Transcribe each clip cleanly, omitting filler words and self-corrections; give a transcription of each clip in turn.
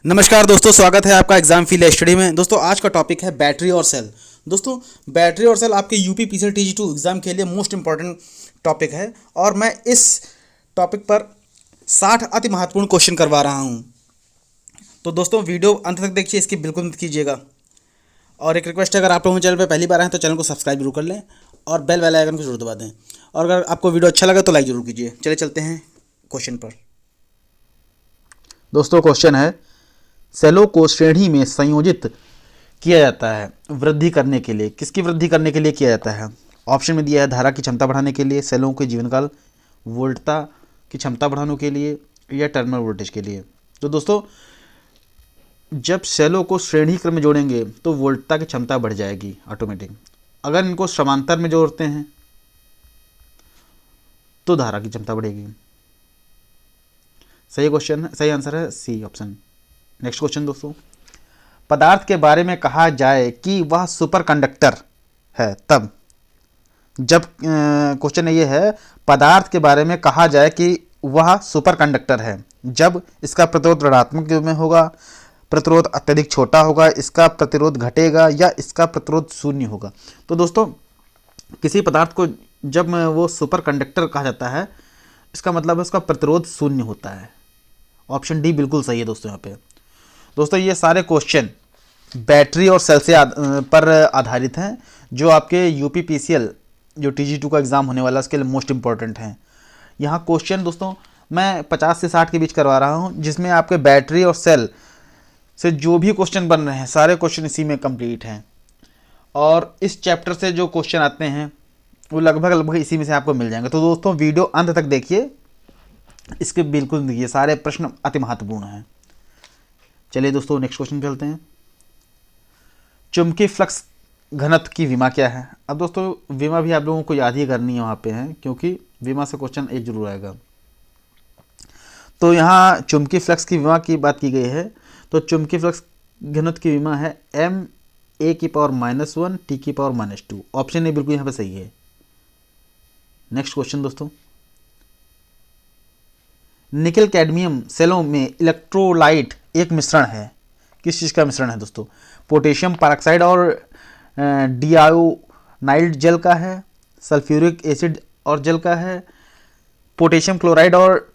नमस्कार दोस्तों, स्वागत है आपका एग्जाम फील्ड स्टडी में। दोस्तों आज का टॉपिक है बैटरी और सेल। दोस्तों बैटरी और सेल आपके यूपी पीसीएल टीजी2 एग्ज़ाम के लिए मोस्ट इंपॉर्टेंट टॉपिक है और मैं इस टॉपिक पर 60 अति महत्वपूर्ण क्वेश्चन करवा रहा हूं। तो दोस्तों वीडियो अंत तक देखिए, इसकी बिल्कुल मत कीजिएगा। और एक रिक्वेस्ट है, अगर आप लोग चैनल पर पहली बार आए तो चैनल को सब्सक्राइब जरूर कर लें और बेल आइकन को जरूर दबा दें। और अगर आपको वीडियो अच्छा लगा तो लाइक जरूर कीजिए। चलिए चलते हैं क्वेश्चन पर। दोस्तों क्वेश्चन है, सेलों को श्रेणी में संयोजित किया जाता है वृद्धि करने के लिए। किसकी वृद्धि करने के लिए किया जाता है? ऑप्शन में दिया है धारा की क्षमता बढ़ाने के लिए, सेलों के जीवनकाल, वोल्टता की क्षमता बढ़ाने के लिए या टर्मिनल वोल्टेज के लिए। तो दोस्तों जब सेलों को श्रेणी क्रम में जोड़ेंगे तो वोल्टता की क्षमता बढ़ जाएगी ऑटोमेटिक। अगर इनको समांतर में जोड़ते हैं तो धारा की क्षमता बढ़ेगी। सही क्वेश्चन है, सही आंसर है सी ऑप्शन। नेक्स्ट क्वेश्चन दोस्तों, पदार्थ के बारे में कहा जाए कि वह सुपर कंडक्टर है तब जब क्वेश्चन ये है, पदार्थ के बारे में कहा जाए कि वह सुपर कंडक्टर है जब इसका प्रतिरोध ऋणात्मक में होगा, प्रतिरोध अत्यधिक छोटा होगा, इसका प्रतिरोध घटेगा या इसका प्रतिरोध शून्य होगा। तो दोस्तों किसी पदार्थ को जब वो सुपर कंडक्टर कहा जाता है, इसका मतलब है उसका प्रतिरोध शून्य होता है। ऑप्शन डी बिल्कुल सही है दोस्तों। यहाँ पे दोस्तों ये सारे क्वेश्चन बैटरी और सेल से पर आधारित हैं, जो आपके यूपी पीसीएल जो टीजी2 का एग्ज़ाम होने वाला है उसके लिए मोस्ट इंपॉर्टेंट हैं। यहाँ क्वेश्चन दोस्तों मैं 50 से 60 के बीच करवा रहा हूँ, जिसमें आपके बैटरी और सेल से जो भी क्वेश्चन बन रहे हैं सारे क्वेश्चन इसी में कंप्लीट हैं। और इस चैप्टर से जो क्वेश्चन आते हैं वो लगभग इसी में से आपको मिल जाएंगे। तो दोस्तों वीडियो अंत तक देखिए, इसके बिल्कुल देखिए, सारे प्रश्न अति महत्वपूर्ण हैं। चलिए दोस्तों नेक्स्ट क्वेश्चन चलते हैं। चुंबकीय फ्लक्स घनत्व की विमा क्या है? अब दोस्तों विमा भी आप लोगों को याद ही करनी है वहाँ पे है, क्योंकि विमा से क्वेश्चन एक जरूर आएगा। तो यहाँ चुंबकीय फ्लक्स की विमा की बात की गई है। तो चुंबकीय फ्लक्स घनत्व की विमा है ma⁻⁻1 t⁻⁻2। ऑप्शन ए बिल्कुल यहाँ पे सही है। नेक्स्ट क्वेश्चन दोस्तों, निकल कैडमियम सेलों में इलेक्ट्रोलाइट एक मिश्रण है। किस चीज़ का मिश्रण है दोस्तों? पोटेशियम परऑक्साइड और डिआयोनाइड जल का है, सल्फ्यूरिक एसिड और जल का है, पोटेशियम क्लोराइड और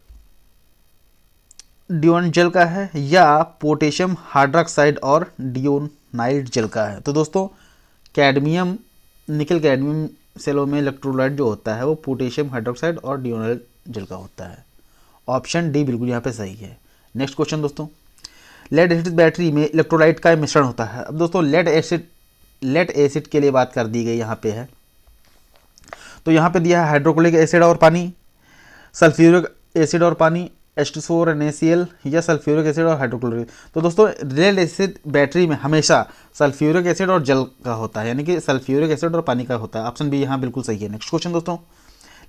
डिओन जल का है, या पोटेशियम हाइड्रोक्साइड और डिओनाइड जल का है। तो दोस्तों कैडमियम, निकल कैडमियम सेलों में इलेक्ट्रोलाइट जो होता है वो पोटेशियम हाइड्रोक्साइड और डिओनाइड जल का होता है। ऑप्शन डी बिल्कुल यहाँ पे सही है। नेक्स्ट क्वेश्चन दोस्तों, लेड एसिड बैटरी में इलेक्ट्रोलाइट का मिश्रण होता है। अब दोस्तों लेड एसिड के लिए बात कर दी गई यहाँ पे है। तो यहाँ पे दिया है हाइड्रोक्लोरिक एसिड और पानी, सल्फ्यूरिक एसिड और पानी, H2SO NaCl या सल्फ्यूरिक एसिड और हाइड्रोक्लोरिक। तो दोस्तों लेड एसिड बैटरी में हमेशा सल्फ्यूरिक एसिड और जल का होता है, यानी कि सल्फ्यूरिक एसिड और पानी का होता है। ऑप्शन बी यहाँ बिल्कुल सही है। नेक्स्ट क्वेश्चन दोस्तों,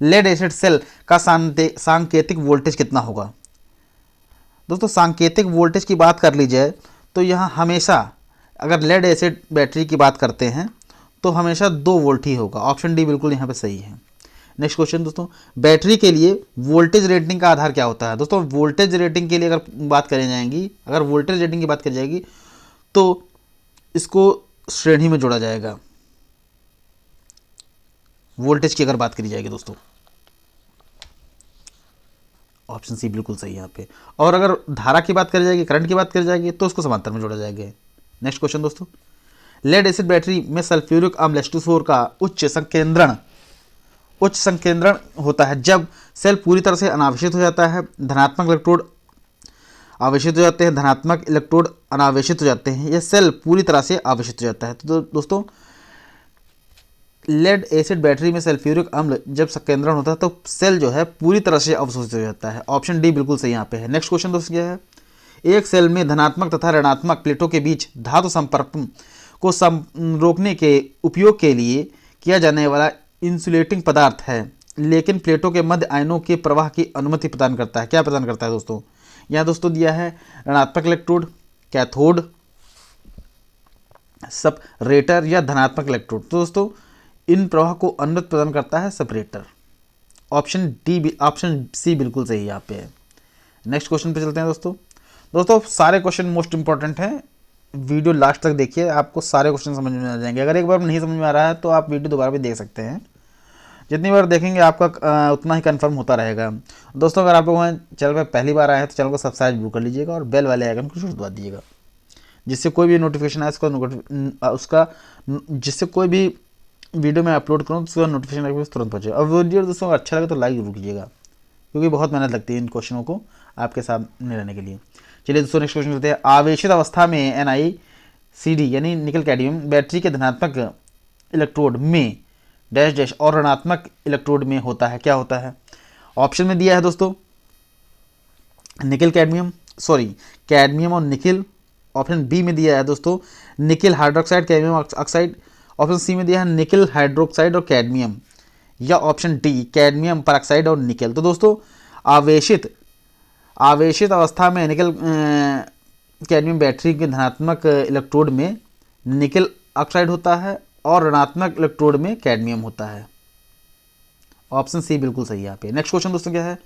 लेड एसिड सेल का सांकेतिक वोल्टेज कितना होगा? दोस्तों सांकेतिक वोल्टेज की बात कर ली जाए तो यहाँ हमेशा अगर लेड एसिड बैटरी की बात करते हैं तो हमेशा 2 वोल्ट ही होगा। ऑप्शन डी बिल्कुल यहाँ पे सही है। नेक्स्ट क्वेश्चन दोस्तों, बैटरी के लिए वोल्टेज रेटिंग का आधार क्या होता है? दोस्तों वोल्टेज रेटिंग के लिए अगर बात करी जाएगी, अगर वोल्टेज रेटिंग की बात करी जाएगी तो इसको श्रेणी में जोड़ा जाएगा। वोल्टेज की अगर बात करी जाएगी दोस्तों, ऑप्शन सी बिल्कुल सही है यहाँ पे। और अगर धारा की बात करी जाएगी, करंट की बात करी जाएगी तो उसको समांतर में जोड़ा जाएगा। नेक्स्ट क्वेश्चन दोस्तों, लेड एसिड बैटरी में सल्फ्यूरिक अम्ल H2SO का उच्च संकेंद्रण होता है जब सेल पूरी तरह से अनावेशित हो जाता है, धनात्मक इलेक्ट्रोड आवेशित हो जाते हैं, धनात्मक इलेक्ट्रोड अनावेशित हो जाते हैं, यह सेल पूरी तरह से आवेशित हो जाता है। तो दोस्तों लेड एसिड बैटरी में सल्फ्यूरिक अम्ल जब संकेंद्रण होता है तो सेल जो है पूरी तरह से अवशोषित हो जाता है। ऑप्शन डी बिल्कुल सही यहाँ पे है। नेक्स्ट क्वेश्चन दोस्तों क्या है, एक सेल में धनात्मक तथा ऋणात्मक प्लेटों के बीच धातु संपर्क को रोकने के उपयोग के लिए किया जाने वाला इंसुलेटिंग पदार्थ है, लेकिन प्लेटों के मध्य आयनों के प्रवाह की अनुमति प्रदान करता है। क्या प्रदान करता है दोस्तों? यहाँ दोस्तों दिया है ऋणात्मक इलेक्ट्रोड, कैथोड, सेपरेटर या धनात्मक इलेक्ट्रोड। तो दोस्तों इन प्रवाह को अनुमति प्रदान करता है सेपरेटर। ऑप्शन सी बिल्कुल सही यहाँ पे है। नेक्स्ट क्वेश्चन पे चलते हैं दोस्तों। दोस्तों सारे क्वेश्चन मोस्ट इंपॉर्टेंट हैं, वीडियो लास्ट तक देखिए, आपको सारे क्वेश्चन समझ में आ जाएंगे। अगर एक बार नहीं समझ में आ रहा है तो आप वीडियो दोबारा भी देख सकते हैं, जितनी बार देखेंगे आपका उतना ही कंफर्म होता रहेगा। दोस्तों अगर आप लोग हमारे चैनल पर पहली बार आए हैं तो चैनल को सब्सक्राइब जरूर कर लीजिएगा और बेल वाले आइकन को जरूर दबा दीजिएगा, जिससे कोई भी नोटिफिकेशन आए उसका जिससे कोई भी वीडियो मैं अपलोड करूँ तो उसका नोटिफिकेशन आपको तुरंत पहुँचे। और वीडियो दोस्तों अच्छा लगे तो लाइक जरूर कीजिएगा, क्योंकि बहुत मेहनत लगती है इन क्वेश्चनों को आपके सामने रहने के लिए। चलिए दोस्तों नेक्स्ट क्वेश्चन करते हैं। आवेशित अवस्था में NiCd यानी निकल कैडमियम बैटरी के धनात्मक इलेक्ट्रोड में डैश डैश और ऋणात्मक इलेक्ट्रोड में होता है, क्या होता है? ऑप्शन में दिया है दोस्तों कैडमियम और निकिल। ऑप्शन बी में दिया है दोस्तों nickel hydroxide cadmium oxide. Option C में दिया है निकिल हाइड्रोक्साइड और कैडमियम, या ऑप्शन डी कैडमियम परऑक्साइड और निकल। तो दोस्तों आवेशित अवस्था में निकल कैडमियम बैटरी के धनात्मक इलेक्ट्रोड में निकल ऑक्साइड होता है और ऋणात्मक इलेक्ट्रोड में कैडमियम होता है। ऑप्शन सी बिल्कुल सही है यहाँ पे। नेक्स्ट क्वेश्चन दोस्तों क्या है?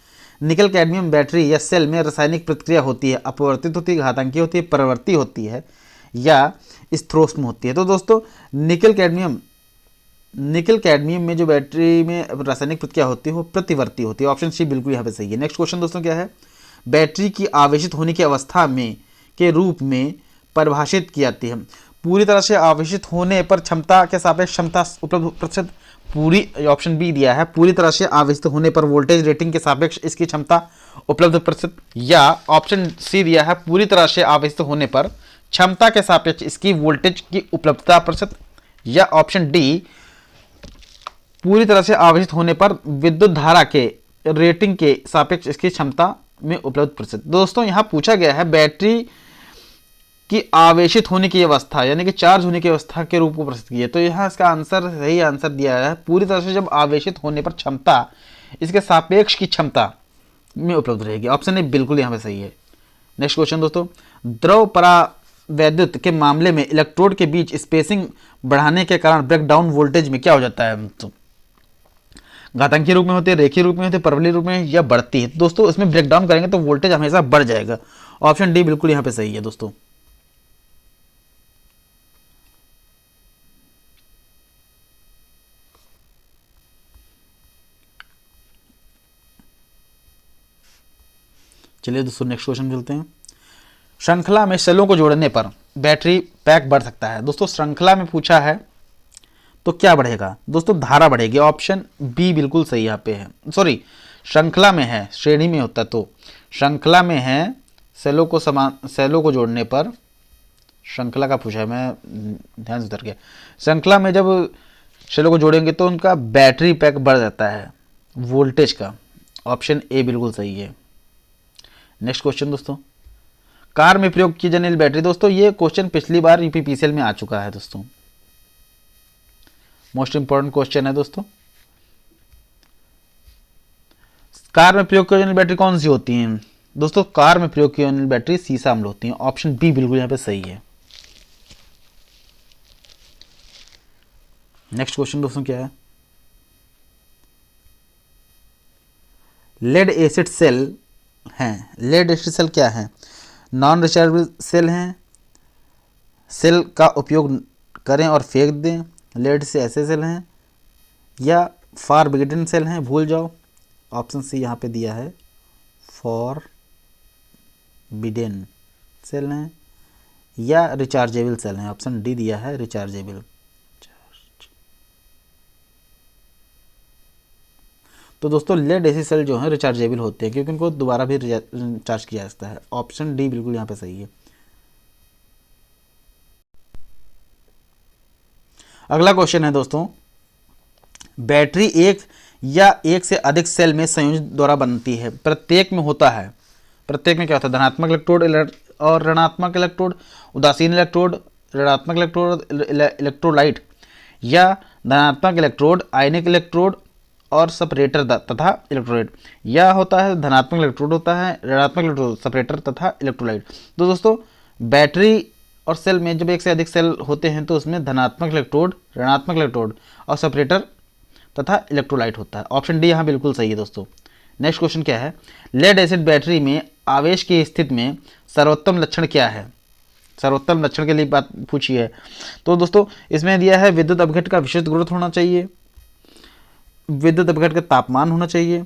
निकल कैडमियम बैटरी या सेल में रासायनिक प्रतिक्रिया होती है, अपवर्तित होती है, घातांकीय होती है, परिवर्ती होती है या स्थिरोष्म होती है? तो दोस्तों निकल कैडमियम में जो बैटरी में रासायनिक प्रतिक्रिया होती है वो प्रतिवर्ती होती है। ऑप्शन सी बिल्कुल यहाँ पे सही है। नेक्स्ट क्वेश्चन दोस्तों क्या है? बैटरी की आवेशित होने की अवस्था में के रूप में परिभाषित की जाती है। पूरी तरह से आवेशित होने पर क्षमता के सापेक्ष क्षमता उपलब्ध प्रतिशत पूरी, ऑप्शन बी दिया है पूरी तरह से आवेशित होने पर वोल्टेज रेटिंग के सापेक्ष इसकी क्षमता उपलब्ध प्रतिशत, या ऑप्शन सी दिया है पूरी तरह से आवेशित होने पर क्षमता के सापेक्ष इसकी वोल्टेज की उपलब्धता प्रतिशत, या ऑप्शन डी पूरी तरह से आवेशित होने पर विद्युत धारा के रेटिंग के सापेक्ष इसकी क्षमता में उपलब्ध प्रतिशत। दोस्तों यहाँ पूछा गया है बैटरी की आवेशित होने की अवस्था यानी कि चार्ज होने की अवस्था के रूप में प्रस्तुत की है। तो यहाँ इसका आंसर सही आंसर दिया है पूरी तरह से जब आवेशित होने पर क्षमता इसके सापेक्ष की क्षमता में उपलब्ध रहेगी। ऑप्शन ए बिल्कुल यहाँ पे सही है। नेक्स्ट क्वेश्चन दोस्तों, द्रव परावैद्युत के मामले में इलेक्ट्रोड के बीच स्पेसिंग बढ़ाने के कारण ब्रेकडाउन वोल्टेज में क्या हो जाता है? तो घातांकीय रूप में होते हैं, रेखीय रूप में होते हैं, परवलयी रूप में, या बढ़ती है? दोस्तों इसमें ब्रेकडाउन करेंगे तो वोल्टेज हमेशा बढ़ जाएगा। ऑप्शन डी बिल्कुल यहाँ पे सही है दोस्तों। चलिए दोस्तों नेक्स्ट क्वेश्चन चलते हैं। श्रृंखला में सेलों को जोड़ने पर बैटरी पैक बढ़ सकता है। दोस्तों श्रृंखला में पूछा है तो क्या बढ़ेगा? दोस्तों धारा बढ़ेगी। ऑप्शन बी बिल्कुल सही यहाँ पे है। श्रृंखला में है, श्रेणी में होता है तो श्रृंखला में है सेलों को जोड़ने पर, श्रृंखला का पूछा है, मैं ध्यान से उतर गया। श्रृंखला में जब सेलों को जोड़ेंगे तो उनका बैटरी पैक बढ़ जाता है वोल्टेज का। ऑप्शन ए बिल्कुल सही है। नेक्स्ट क्वेश्चन दोस्तों, कार में प्रयोग की जाने वाली बैटरी। दोस्तों ये क्वेश्चन पिछली बार यूपीपीसीएल में आ चुका है दोस्तों, मोस्ट इंपॉर्टेंट क्वेश्चन है दोस्तों। कार में प्रयोग की जाने वाली बैटरी कौन सी होती है? दोस्तों कार में प्रयोग की जाने वाली बैटरी सीसा अम्ल होती है। ऑप्शन बी बिल्कुल यहाँ पे सही है। नेक्स्ट क्वेश्चन दोस्तों क्या है? लेड एसिड सेल हैं। लेड एसिड सेल क्या है? नॉन रिचार्जेबल सेल हैं। सेल का उपयोग करें और फेंक दें। लेड से ऐसे सेल हैं, या फॉरबिडन सेल हैं, भूल जाओ। ऑप्शन सी यहाँ पे दिया है फॉरबिडन सेल हैं, या रिचार्जेबल सेल हैं। ऑप्शन डी दिया है रिचार्जेबल। तो दोस्तों लेड एसिड सेल जो है रिचार्जेबल होते हैं क्योंकि उनको दोबारा भी चार्ज किया जा सकता है। ऑप्शन डी बिल्कुल यहाँ पे सही है। अगला क्वेश्चन है दोस्तों, बैटरी एक या एक से अधिक सेल में संयोजन द्वारा बनती है। प्रत्येक में होता है, प्रत्येक में क्या होता है? धनात्मक इलेक्ट्रोड और ऋणात्मक इलेक्ट्रोड, उदासीन इलेक्ट्रोड, ऋणात्मक इलेक्ट्रोड इलेक्ट्रोलाइट, या धनात्मक इलेक्ट्रोड, आयनिक इलेक्ट्रोड और सेपरेटर तथा इलेक्ट्रोलाइट, या होता है धनात्मक इलेक्ट्रोड होता है, ऋणात्मक इलेक्ट्रोड, सेपरेटर तथा इलेक्ट्रोलाइट। तो दोस्तों बैटरी और सेल में जब एक से अधिक सेल होते हैं तो उसमें धनात्मक इलेक्ट्रोड, ऋणात्मक इलेक्ट्रोड और सेपरेटर तथा इलेक्ट्रोलाइट होता है। ऑप्शन डी यहाँ बिल्कुल सही है दोस्तों। नेक्स्ट क्वेश्चन क्या है, लेड एसिड बैटरी में आवेश की स्थिति में सर्वोत्तम लक्षण क्या है। सर्वोत्तम लक्षण के लिए बात पूछी है। तो दोस्तों इसमें दिया है विद्युत अपघट का विशिष्ट गुरुत्व होना चाहिए, विद्युत अपघट का तापमान होना चाहिए,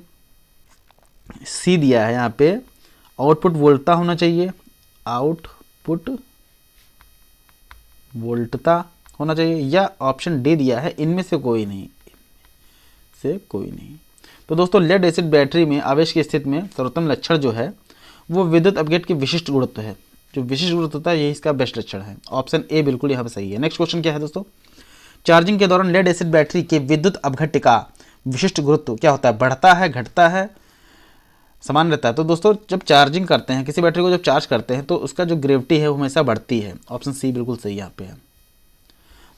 सी दिया है यहाँ पे आउटपुट वोल्टता होना चाहिए, आउटपुट वोल्टता होना चाहिए, या ऑप्शन डी दिया है इनमें से कोई नहीं, से कोई नहीं। तो दोस्तों लेड एसिड बैटरी में आवेश की स्थिति में सर्वोत्तम लक्षण जो है वो विद्युत अपघट की विशिष्ट गुरुत्व है। जो विशिष्ट गुरुत्व होता है यही इसका बेस्ट लक्षण है। ऑप्शन ए बिल्कुल यहाँ पे सही है। नेक्स्ट क्वेश्चन क्या है दोस्तों, चार्जिंग के दौरान लेड एसिड बैटरी के विद्युत अपघट का विशिष्ट गुरुत्व क्या होता है, बढ़ता है, घटता है, समान रहता है। तो दोस्तों जब चार्जिंग करते हैं किसी बैटरी को, जब चार्ज करते हैं तो उसका जो ग्रेविटी है वो हमेशा बढ़ती है। ऑप्शन सी बिल्कुल सही यहाँ पे है।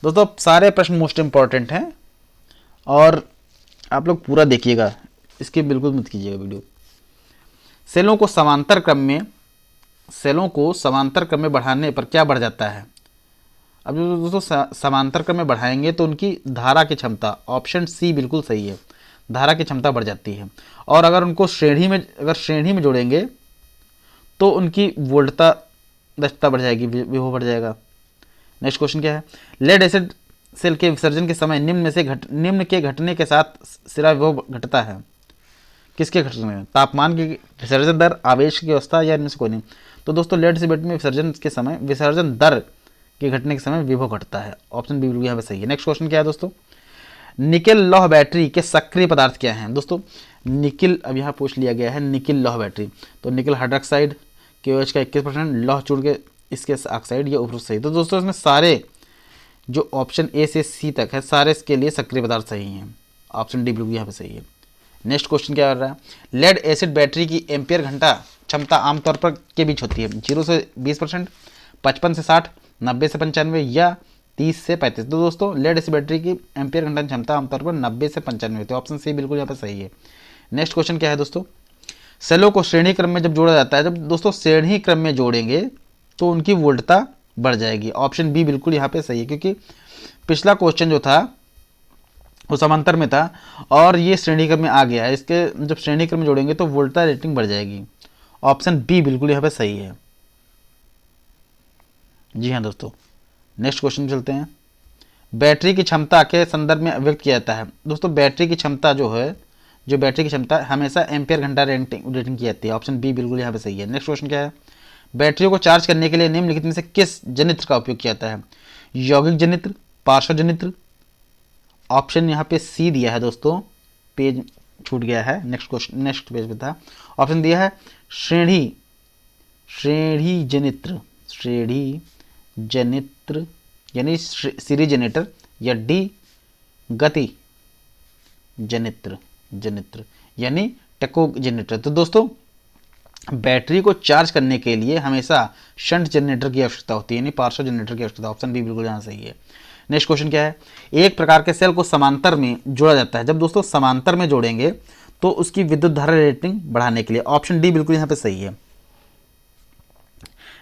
दोस्तों सारे प्रश्न मोस्ट इंपॉर्टेंट हैं और आप लोग पूरा देखिएगा, इसकी बिल्कुल मत कीजिएगा वीडियो। सेलों को समांतर क्रम में बढ़ाने पर क्या बढ़ जाता है। अब जो दोस्तों समांतर क्रम में बढ़ाएंगे तो उनकी धारा की क्षमता, ऑप्शन सी बिल्कुल सही है, धारा की क्षमता बढ़ जाती है। और अगर उनको श्रेणी में जोड़ेंगे तो उनकी वोल्टता दक्षता बढ़ जाएगी, विभव बढ़ जाएगा। नेक्स्ट क्वेश्चन क्या है, लेड एसिड सेल के विसर्जन के समय निम्न के घटने के साथ सिरा विभव घटता है। किसके घटने में, तापमान की, विसर्जन दर, आवेश की अवस्था, या इनमें से कोई नहीं। तो दोस्तों लेड एसिड बैटरी में विसर्जन दर के घटने के समय विभव घटता है। ऑप्शन बी बिल्कुल यहाँ पे सही है। नेक्स्ट क्वेश्चन क्या है दोस्तों, निकेल लौह बैटरी के सक्रिय पदार्थ क्या हैं। दोस्तों निकिल अब यहाँ पूछ लिया गया है, निकिल लौह बैटरी, तो निकिल हाइड्रोक्साइड, KOH का 21%, लौह चूड़ के इसके ऑक्साइड, या उपरोक्त सही। तो दोस्तों इसमें सारे जो ऑप्शन ए से सी तक है सारे इसके लिए सक्रिय पदार्थ सही हैं। ऑप्शन डी बिल्कुल यहाँ पे सही है। नेक्स्ट क्वेश्चन क्या कर रहा है, लेड एसिड बैटरी की एम्पियर घंटा क्षमता आमतौर पर के बीच होती है, 0 से 20%, 55 से 60, 90 से 95, या 30 से 35। तो दोस्तों लेड एसिड बैटरी की एम्पियर घंटा क्षमता आमतौर पर 90 से 95 होती है। ऑप्शन सी बिल्कुल यहाँ पर सही है। नेक्स्ट क्वेश्चन क्या है दोस्तों, सेलों को श्रेणी क्रम में जब जोड़ा जाता है, जब दोस्तों श्रेणी क्रम में जोड़ेंगे तो उनकी वोल्टता बढ़ जाएगी। ऑप्शन बी बिल्कुल यहाँ पे सही है, क्योंकि पिछला क्वेश्चन जो था वो समांतर में था और ये श्रेणी क्रम में आ गया है। इसके जब श्रेणी क्रम में जोड़ेंगे तो वोल्टता रेटिंग बढ़ जाएगी। ऑप्शन बी बिल्कुल यहाँ पे सही है। जी हाँ दोस्तों, नेक्स्ट क्वेश्चन चलते हैं। बैटरी की क्षमता के संदर्भ में व्यक्त किया जाता है। दोस्तों बैटरी की क्षमता जो बैटरी की क्षमता हमेशा एम्पियर घंटा रेटिंग की जाती है। ऑप्शन बी बिल्कुल यहाँ पे सही है। नेक्स्ट क्वेश्चन क्या है, बैटरियों को चार्ज करने के लिए निम्नलिखित में से किस जनित्र का उपयोग किया जाता है, यौगिक जनित्र, पार्श्व जनित्र। ऑप्शन यहाँ पे सी दिया है दोस्तों, पेज छूट गया है, नेक्स्ट पेज पे था। ऑप्शन दिया है श्रेणी जनित्र यानी सीरीज जनरेटर, या डी गति जनित्र यानी टको जनरेटर। तो दोस्तों बैटरी को चार्ज करने के लिए हमेशा शंट जनरेटर की आवश्यकता होती है, यानी पार्श्व जनरेटर की आवश्यकता। ऑप्शन बी बिल्कुल यहाँ सही है। नेक्स्ट क्वेश्चन क्या है, एक प्रकार के सेल को समांतर में जोड़ा जाता है। जब दोस्तों समांतर में जोड़ेंगे तो उसकी विद्युत धारा रेटिंग बढ़ाने के लिए। ऑप्शन डी बिल्कुल यहाँ पे सही है।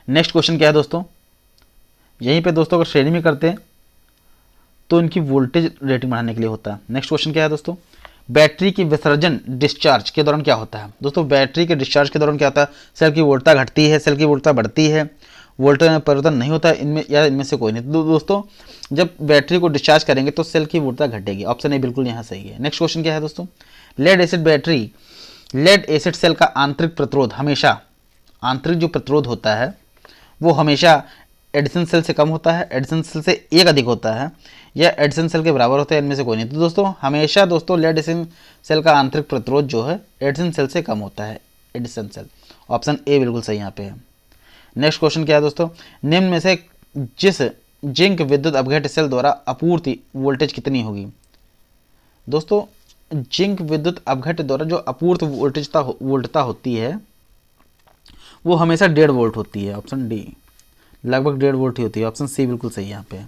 नेक्स्ट क्वेश्चन क्या है दोस्तों, यहीं पे दोस्तों अगर श्रेणी में करते हैं तो इनकी वोल्टेज रेटिंग बढ़ाने के लिए होता है। नेक्स्ट क्वेश्चन क्या है दोस्तों, बैटरी की विसर्जन डिस्चार्ज के दौरान क्या होता है। दोस्तों बैटरी के डिस्चार्ज के दौरान क्या होता है, सेल की वोल्टता घटती है, सेल की वोल्टता बढ़ती है, वोल्टेज में परिवर्तन नहीं होता है इनमें से कोई नहीं। तो दोस्तों जब बैटरी को डिस्चार्ज करेंगे तो सेल की वोल्टता घटेगी। ऑप्शन ए बिल्कुल यहाँ सही है। नेक्स्ट क्वेश्चन क्या है दोस्तों, लेड एसिड सेल का आंतरिक प्रतिरोध हमेशा, आंतरिक जो प्रतिरोध होता है वो हमेशा एडिशन सेल से कम होता है, एडिशन सेल से 1 अधिक होता है, या एडिशन सेल के बराबर होता है, इनमें से कोई नहीं। तो दोस्तों हमेशा दोस्तों लेड एसिड सेल का आंतरिक प्रतिरोध जो है एडिशन सेल से कम होता है, एडिशन सेल। ऑप्शन ए बिल्कुल सही यहाँ पे है। नेक्स्ट क्वेश्चन क्या है दोस्तों, निम्न में से जिस जिंक विद्युत अपघट सेल द्वारा आपूर्ति वोल्टेज कितनी होगी। दोस्तों जिंक विद्युत अपघट द्वारा जो आपूर्ति वोल्टता होती है वो हमेशा 1.5 वोल्ट होती है। ऑप्शन डी लगभग 1.5 वोल्ट ही होती है। ऑप्शन सी बिल्कुल सही यहाँ पे।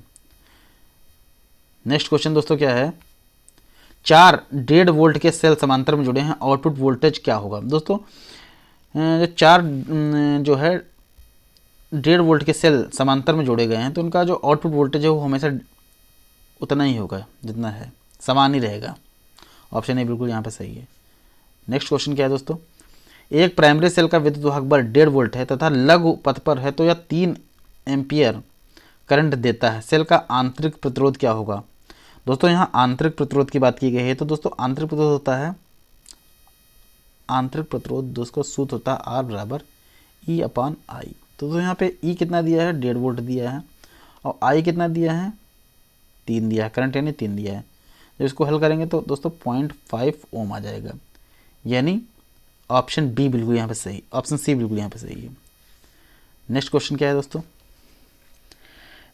नेक्स्ट क्वेश्चन दोस्तों क्या है, 4 1.5 वोल्ट के सेल समांतर में जुड़े हैं, आउटपुट वोल्टेज क्या होगा। दोस्तों 4 जो है 1.5 वोल्ट के सेल समांतर में जोड़े गए हैं तो उनका जो आउटपुट वोल्टेज है वो हमेशा उतना ही होगा जितना है, समान ही रहेगा। ऑप्शन ए बिल्कुल यहाँ पे सही है। नेक्स्ट क्वेश्चन क्या है दोस्तों, एक प्राइमरी सेल का विद्युत वाहक बल 1.5 वोल्ट है तथा लघु पथ पर है तो यह 3 एम्पियर करंट देता है, सेल का आंतरिक प्रतिरोध क्या होगा। दोस्तों यहाँ आंतरिक प्रतिरोध की बात की गई है, तो दोस्तों आंतरिक प्रतिरोध होता है, आंतरिक प्रतिरोध दोस्तों सूत्र होता है आर बराबर E/I। तो दोस्तों यहाँ पे E कितना दिया है, 1.5 वोल्ट दिया है, और I कितना दिया है, 3 दिया है, करंट यानी 3 दिया है। जब इसको हल करेंगे तो दोस्तों 0.5 ओम आ जाएगा, यानी ऑप्शन बी बिल्कुल यहाँ पे सही, ऑप्शन सी बिल्कुल यहाँ पे सही है। नेक्स्ट क्वेश्चन क्या है दोस्तों,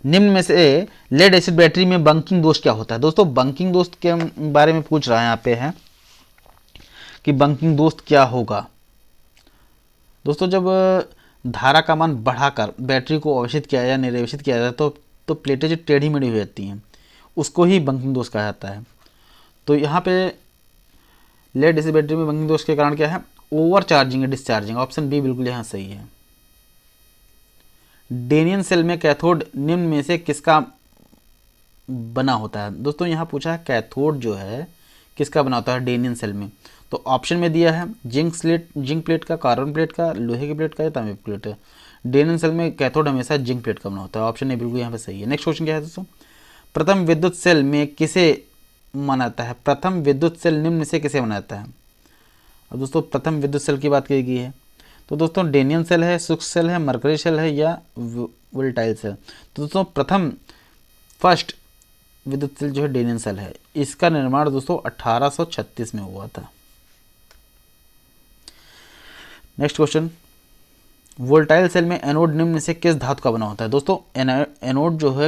निम्न में से लेड एसिड बैटरी में बंकिंग दोष क्या होता है। दोस्तों बंकिंग दोष के बारे में पूछ रहा है यहाँ पे है कि बंकिंग दोष क्या होगा। दोस्तों जब धारा का मान बढ़ाकर बैटरी को अवशोषित किया या निर्वशित किया जाता है तो प्लेटें जो टेढ़ी मेढ़ी हो जाती हैं उसको ही बंकिंग दोष कहा जाता है। तो यहाँ पे लेड एसिड बैटरी में बंकिंग दोष के कारण क्या है, ओवर चार्जिंग या डिस्चार्जिंग, ऑप्शन बी बिल्कुल यहाँ सही है। डेनियन सेल में कैथोड निम्न में से किसका बना होता है। दोस्तों यहाँ पूछा है कैथोड जो है किसका बना होता है डेनियन सेल में, तो ऑप्शन में दिया है जिंक प्लेट का, कार्बन प्लेट का, लोहे की प्लेट का या तांबे की प्लेट है। डेनियन सेल में कैथोड हमेशा जिंक प्लेट का बना होता है, ऑप्शन ए बिल्कुल यहाँ पे सही है। नेक्स्ट क्वेश्चन क्या है दोस्तों, प्रथम विद्युत सेल में किसे बनाता है, प्रथम विद्युत सेल निम्न में से किसे बनाता है। अब दोस्तों प्रथम विद्युत सेल की बात की गई है, तो दोस्तों डेनियन सेल है, शुष्क सेल है, मरकरी सेल है या वोल्टाइल सेल। तो दोस्तों फर्स्ट विद्युत सेल जो है डेनियन सेल है, इसका निर्माण दोस्तों 1836 में हुआ था। नेक्स्ट क्वेश्चन, वोल्टाइल सेल में एनोड निम्न में से किस धातु का बना होता है। दोस्तों एनोड जो है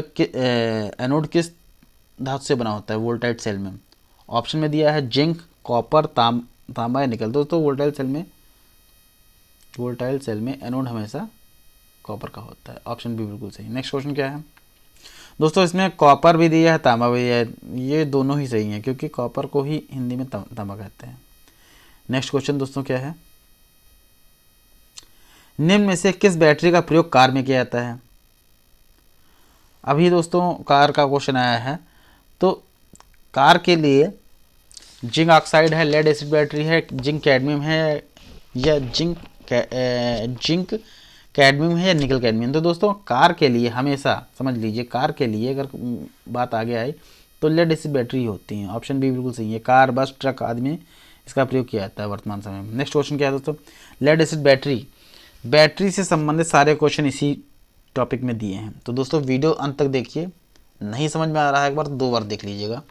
एनोड किस धातु से बना होता है वोल्टाइल सेल में, ऑप्शन में दिया है जिंक, कॉपर, तांबा या निकल। दोस्तों वोल्टाइल सेल में एनोड हमेशा कॉपर का होता है, ऑप्शन बी बिल्कुल सही। नेक्स्ट क्वेश्चन क्या है दोस्तों, इसमें कॉपर भी दिया है, तांबा भी दिया है, ये दोनों ही सही हैं क्योंकि कॉपर को ही हिंदी में तांबा कहते हैं। नेक्स्ट क्वेश्चन दोस्तों क्या है, निम्न में से किस बैटरी का प्रयोग कार में किया जाता है। अभी दोस्तों कार का क्वेश्चन आया है, तो कार के लिए जिंक ऑक्साइड है, लेड एसिड बैटरी है, जिंक कैडमियम है या जिंक कैडमियम है या निकल कैडमियम। तो दोस्तों कार के लिए हमेशा समझ लीजिए, कार के लिए अगर बात आगे आई तो लेड एसिड बैटरी होती है, ऑप्शन बी बिल्कुल सही है। कार, बस, ट्रक आदि में इसका प्रयोग किया जाता है वर्तमान समय में। नेक्स्ट क्वेश्चन क्या है दोस्तों, लेड एसिड बैटरी से संबंधित सारे क्वेश्चन इसी टॉपिक में दिए हैं, तो दोस्तों वीडियो अंत तक देखिए, नहीं समझ में आ रहा है एक बार 2 बार देख लीजिएगा,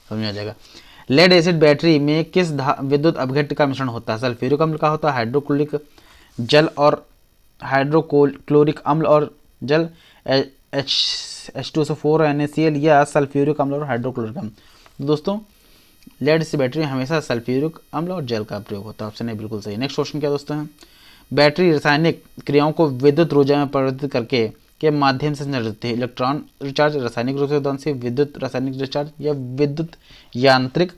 समझ में आ जाएगा। लेड एसिड बैटरी में किस विद्युत अपघट्य का मिश्रण होता है, सल्फ्यूरिक अम्ल का होता है, हाइड्रोक्लोरिक जल और हाइड्रोक्लोरिक अम्ल और जल H2SO4 NaCl या सल्फ्यूरिक अम्ल और हाइड्रोक्लोरिक अम्ल। दोस्तों लेड एसिड बैटरी में हमेशा सल्फ्यूरिक अम्ल और जल का प्रयोग होता है, ऑप्शन ए बिल्कुल सही। नेक्स्ट क्वेश्चन क्या दोस्तों है, बैटरी रासायनिक क्रियाओं को विद्युत ऊर्जा में परिवर्तित करके के माध्यम से संचालित होती है, इलेक्ट्रॉन रिचार्ज, रासायनिक रूप से उदाहरण विद्युत रासायनिक रिचार्ज या विद्युत यांत्रिक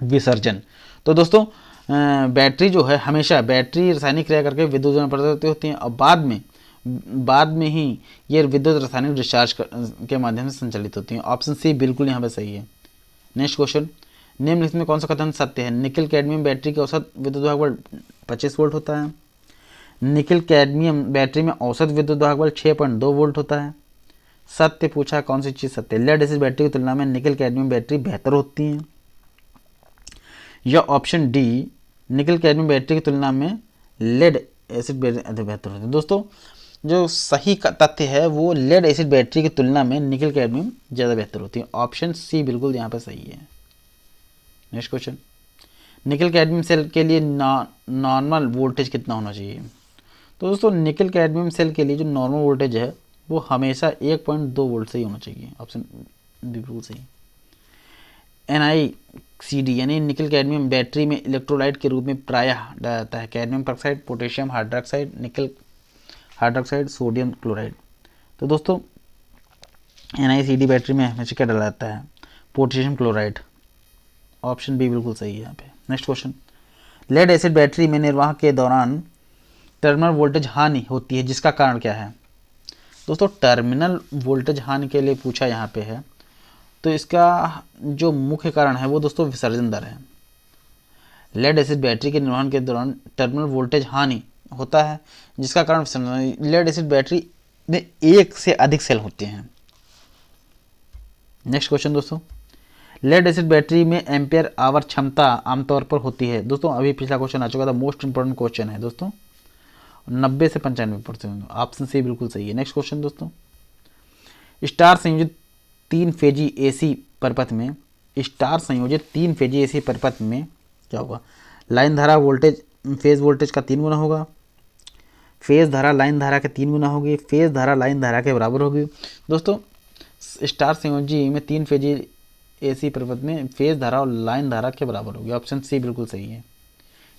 विसर्जन। तो दोस्तों बैटरी जो है हमेशा बैटरी रासायनिक क्रिया करके विद्युत ऊर्जा में परिवर्तित होती है और बाद में ही ये विद्युत रासायनिक डिस्चार्ज के माध्यम से संचालित होती है, ऑप्शन सी बिल्कुल यहाँ पे सही है। नेक्स्ट क्वेश्चन, निम्नलिखित में कौन सा कथन सत्य है, निकल कैडमियम बैटरी के औसत विद्युत वाहक बल 25 वोल्ट होता है, निकल कैडमियम बैटरी में औसत विद्युत वाहक बल 6.2 वोल्ट होता है। सत्य पूछा, कौन सी चीज़ सत्य, लेड एसिड बैटरी की तुलना में निकल कैडमियम बैटरी बेहतर होती है, या ऑप्शन डी निकल कैडमियम बैटरी की तुलना में लेड एसिड बैटरी बेहतर होती है। दोस्तों जो सही का तथ्य है वो लेड एसिड बैटरी की तुलना में निकल कैडमियम ज़्यादा बेहतर होती है, ऑप्शन सी बिल्कुल यहाँ पर सही है। Next question, nickel cadmium cell के लिए नॉर्मल वोल्टेज कितना होना चाहिए। तो दोस्तों निकल कैडमियम सेल के लिए जो नॉर्मल वोल्टेज है वो हमेशा 1.2 वोल्ट से ही होना चाहिए, ऑप्शन बिल्कुल सही। NiCd यानी निकल कैडमियम बैटरी में इलेक्ट्रोलाइट के रूप में प्रायः डाला जाता है, कैडमियम परऑक्साइड, पोटेशियम हाइड्रोक्साइड, निकल हाइड्रोक्साइड, सोडियम क्लोराइड। तो दोस्तों NiCd बैटरी में हमेशा क्या डाला जाता है, पोटेशियम क्लोराइड, ऑप्शन बी बिल्कुल सही है यहाँ पे। Next question, lead acid battery में निर्वाह के दौरान टर्मिनल वोल्टेज हानि होती है, जिसका कारण क्या है। दोस्तों टर्मिनल वोल्टेज हानि के लिए पूछा यहाँ पे है, तो इसका जो मुख्य कारण है वो दोस्तों विसर्जन दर है। लेड एसिड बैटरी के निर्माण के दौरान टर्मिनल वोल्टेज हानि होता है, जिसका कारण लेड एसिड बैटरी में एक से अधिक सेल होते हैं। नेक्स्ट क्वेश्चन दोस्तों, लेड एसिड बैटरी में एम्पियर आवर क्षमता आमतौर पर होती है। दोस्तों अभी पिछला क्वेश्चन आ चुका था, मोस्ट इंपॉर्टेंट क्वेश्चन है दोस्तों, 90 से 95%। ऑप्शन सी बिल्कुल सही है। नेक्स्ट क्वेश्चन दोस्तों, स्टार संयोजित 3 फेजी एसी परिपथ में, स्टार संयोजित 3 फेजी एसी परिपथ में क्या होगा? लाइन धारा वोल्टेज फेज वोल्टेज का 3 गुना होगा, फेज धारा लाइन धारा के 3 गुना होगी, फेज धारा लाइन धारा के बराबर होगी। दोस्तों स्टार संयोजी में 3 फेजी एसी परिपथ में फेज धारा और लाइन धारा के बराबर होगी। ऑप्शन सी बिल्कुल सही है।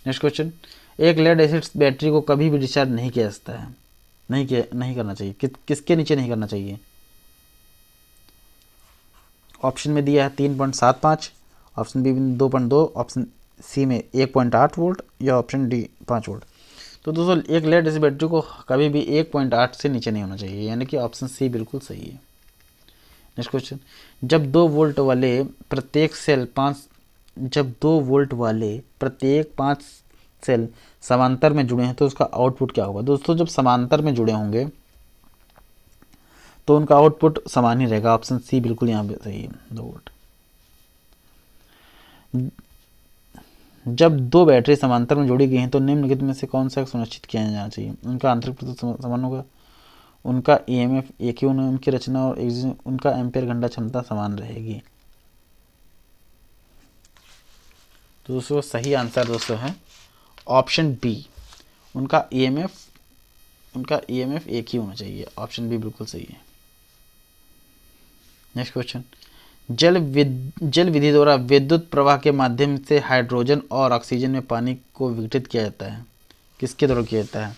नेक्स्ट क्वेश्चन, एक लेड एसिड बैटरी को कभी भी डिस्चार्ज नहीं किया जा सकता है, नहीं करना चाहिए। किसके नीचे नहीं करना चाहिए? ऑप्शन में दिया है 3.75, ऑप्शन बी में 2.2, ऑप्शन सी में 1.8 वोल्ट या ऑप्शन डी 5 वोल्ट। तो दोस्तों एक लेड एसिड बैटरी को कभी भी 1.8 से नीचे नहीं होना चाहिए, यानी कि ऑप्शन सी बिल्कुल सही है। नेक्स्ट क्वेश्चन, जब 2 वोल्ट वाले प्रत्येक 5 सेल समांतर में जुड़े हैं तो उसका आउटपुट क्या होगा? दोस्तों जब समांतर में जुड़े होंगे तो उनका आउटपुट समान ही रहेगा। ऑप्शन सी बिल्कुल यहाँ पे सही है, 2 वोल्ट। जब 2 बैटरी समांतर में जोड़ी गई हैं तो निम्नलिखित में से कौन सा सुनिश्चित किया जाना चाहिए? उनका आंतरिक प्रतिरोध समान होगा, उनका ईएमएफ एक ही होना, उनकी रचना और उनका एम्पियर घंटा क्षमता समान रहेगी। तो दोस्तों सही आंसर दोस्तों है ऑप्शन बी, उनका ईएमएफ एक ही होना चाहिए। ऑप्शन बी बिल्कुल सही है। नेक्स्ट क्वेश्चन, जल विधि द्वारा विद्युत प्रवाह के माध्यम से हाइड्रोजन और ऑक्सीजन में पानी को विघटित किया जाता है। किसके द्वारा किया जाता है?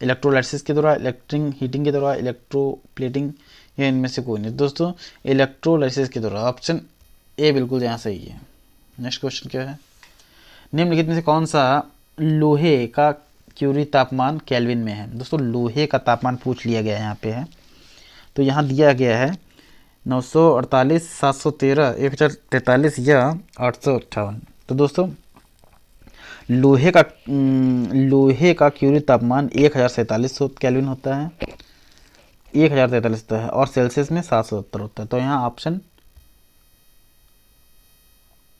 इलेक्ट्रोलाइसिस के द्वारा, इलेक्ट्रिक हीटिंग के द्वारा, इलेक्ट्रोप्लेटिंग, या इनमें से कोई नहीं। दोस्तों इलेक्ट्रोलाइसिस के द्वारा। ऑप्शन ए बिल्कुल यहाँ सही है। नेक्स्ट क्वेश्चन क्या है? निम्नलिखित में से कौन सा लोहे का क्यूरी तापमान केल्विन में है? दोस्तों लोहे का तापमान पूछ लिया गया है यहाँ पे है, तो यहाँ दिया गया है 948, 713, 1043 या 858। तो दोस्तों लोहे का क्यूरी तापमान 1047 केल्विन होता है, 1043 होता है, और सेल्सियस में 770 होता है। तो यहाँ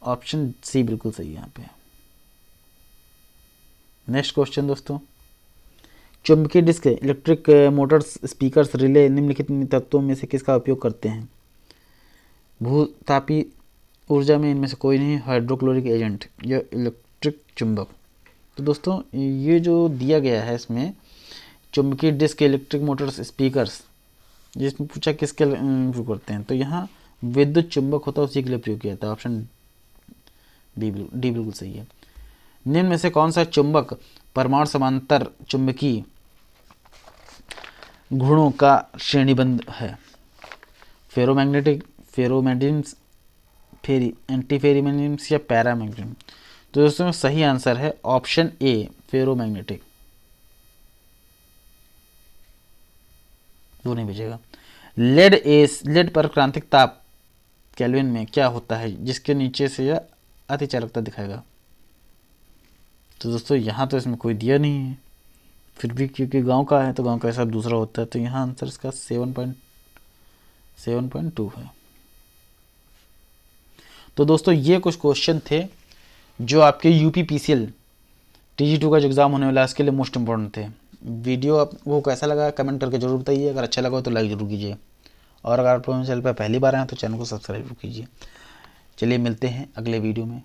ऑप्शन सी बिल्कुल सही है यहाँ पे। नेक्स्ट क्वेश्चन दोस्तों, चुंबकीय disk, electric motors, speakers, relay निम्नलिखित तत्वों में से किसका उपयोग करते हैं? भूतापी ऊर्जा में इनमें से कोई नहीं। हाइड्रोक्लोरिक एजेंट या इलेक्ट्रिक चुंबक। तो दोस्तों ये जो दिया गया है इसमें चुंबकीय डिस्क, इलेक्ट्रिक मोटर्स, स्पीकर्स, जिसमें पूछा किसके उपयोग करते हैं, तो यहाँ विद्युत चुंबक होता है उसी के लिए प्रयोग किया जाता है। ऑप्शन डी बिल्कुल सही है। निम्न में से कौन सा चुंबक परमाणु समांतर चुंबकीय गुणों का श्रेणीबद्ध है? फेरोमैग्नेटिक, फेरोमैग्नेटिज्म, एंटीफेरोमैग्नेटिज्म या पैरामैग्नेटिज्म। तो दोस्तों सही आंसर है ऑप्शन ए, फेरोमैग्नेटिक। वो नहीं भेजेगा। लेड पर क्रांतिक ताप केल्विन में क्या होता है जिसके नीचे से यह अतिचालकता दिखाएगा? तो दोस्तों यहाँ तो इसमें कोई दिया नहीं है, फिर भी क्योंकि गांव का है तो गांव का हिसाब दूसरा होता है, तो यहाँ आंसर इसका 7.2 है। तो दोस्तों ये कुछ क्वेश्चन थे जो आपके यूपीपीसीएल TG2 का जो एग्ज़ाम होने वाला है उसके लिए मोस्ट इंपॉर्टेंट थे। वीडियो आपको कैसा लगा कमेंट करके जरूर बताइए। अगर अच्छा लगा तो लाइक जरूर कीजिए, और अगर आप चैनल पर पहली बार आए तो चैनल को सब्सक्राइब कीजिए। चलिए मिलते हैं अगले वीडियो में।